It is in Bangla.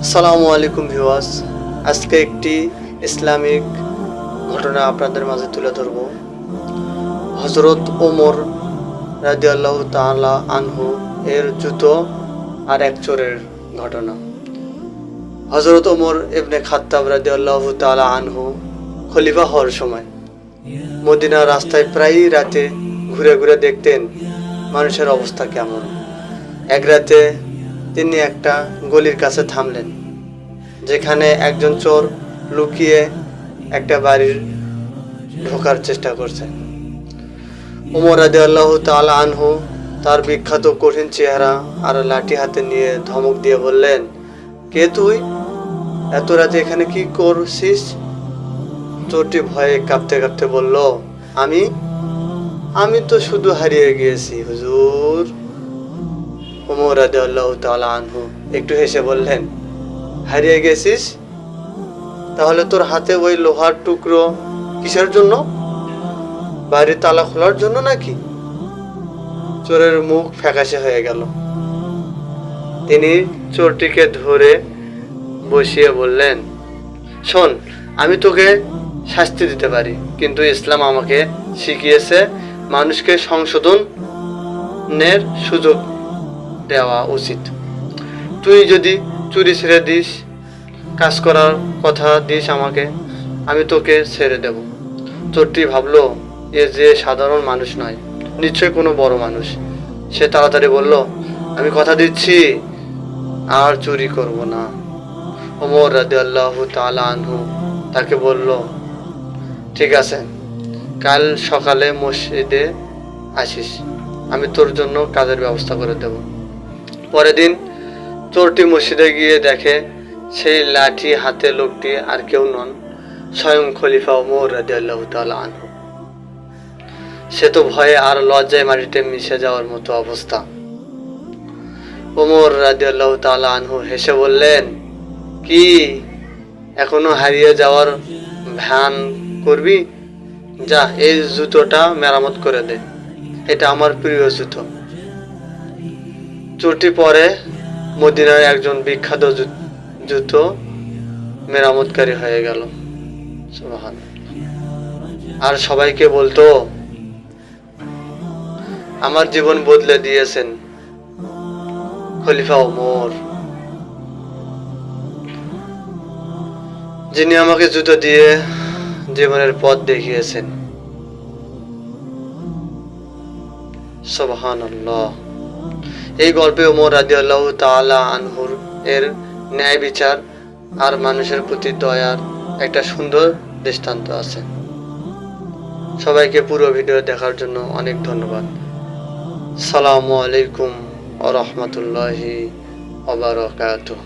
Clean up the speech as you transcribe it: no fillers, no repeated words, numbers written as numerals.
আসসালামু আলাইকুম ভিউয়ার্স। আজকে একটি ইসলামিক ঘটনা আপনাদের মাঝে তুলে ধরব। হযরত ওমর রাদিয়াল্লাহু তাআলা আনহু এর জুতো আর এক চোরের ঘটনা। হযরত ওমর ইবনে খাত্তাব রাদিয়াল্লাহু তাআলা আনহু খলিফা হওয়ার সময় মদিনার রাস্তায় প্রায়ই রাতে ঘুরে ঘুরে দেখতেন মানুষের অবস্থা কেমন। এক রাতে তিনি একটা গলির কাছে থামলেন, যেখানে একজন চোর লুকিয়ে একটা বাড়ির ঢোকার চেষ্টা করছে। ওমর রাদিয়াল্লাহু তাআলা আনহু তার বিখ্যাত কঠিন চেহারা আর লাঠি হাতে নিয়ে ধমক দিয়ে বললেন, কে তুই? এত রাতে এখানে কি করছিস? চোরটি ভয়ে কাঁপতে কাঁপতে বলল, আমি তো শুধু হারিয়ে গিয়েছি হুজুর। ওমর রাদিয়াল্লাহু তাআলা আনহু একটু হেসে বললেন, হারিয়ে গেছিস? তাহলে তোর হাতে ওই লোহার টুকরো কিসের জন্য? বাড়ির তালা খোলার জন্য নাকি? চোরের মুখ ফ্যাকাশে হয়ে গেল। তিনি চোরটিকে ধরে বসিয়ে বললেন, শোন, আমি তোকে শাস্তি দিতে পারি, কিন্তু ইসলাম আমাকে শিখিয়েছে মানুষকে সংশোধনের সুযোগ দেওয়া উচিত। তুই যদি চুরি ছেড়ে দিস, কাজ করার কথা দিস আমাকে, আমি তোকে ছেড়ে দেব। চোরটি ভাবলো, এ যে সাধারণ মানুষ নয়, নিশ্চয় কোনো বড় মানুষ। সে তাড়াতাড়ি বলল, আমি কথা দিচ্ছি আর চুরি করব না। ওমর রাদিয়াল্লাহু তাআলা আনহু তাকে বলল, ঠিক আছে, কাল সকালে মসজিদে আসিস, আমি তোর জন্য কাজের ব্যবস্থা করে দেব। পরের দিন চোরটি মসজিদে গিয়ে দেখে সেই লাঠি হাতে লোকটি আর কেউ নন, স্বয়ং খলিফা ওমর রাদিয়াল্লাহু তাআলা আনহু। সে তো ভয়ে আর লজ্জায় মাটিতে মিশে যাওয়ার মতো অবস্থা। ওমর রাদিয়াল্লাহু তাআলা আনহু হেসে বললেন, কি এখনো হারিয়ে যাওয়ার ভান করবি? যা, এই জুতোটা মেরামত করে দে, এটা আমার প্রিয় জুতো। চোরটি পরে মদিনার একজন বিখ্যাত জুতো মেরামতকারী হয়ে গেল। সুবহানাল্লাহ। আর সবাইকে বলতো, আমার জীবন বদলে দিয়েছেন খলিফা ওমর, যিনি আমাকে জুতো দিয়ে জীবনের পথ দেখিয়েছেন। সুবহানাল্লাহ। এই গল্পে ওমর রাদিয়াল্লাহু তাআলা আনহুর এর ন্যায় বিচার আর মানুষের প্রতি দয়ার একটা সুন্দর দৃষ্টান্ত আছে। সবাইকে পুরো ভিডিও দেখার জন্য অনেক ধন্যবাদ। আসসালামু আলাইকুম ওয়া রাহমাতুল্লাহি ওয়া বারাকাতুহু।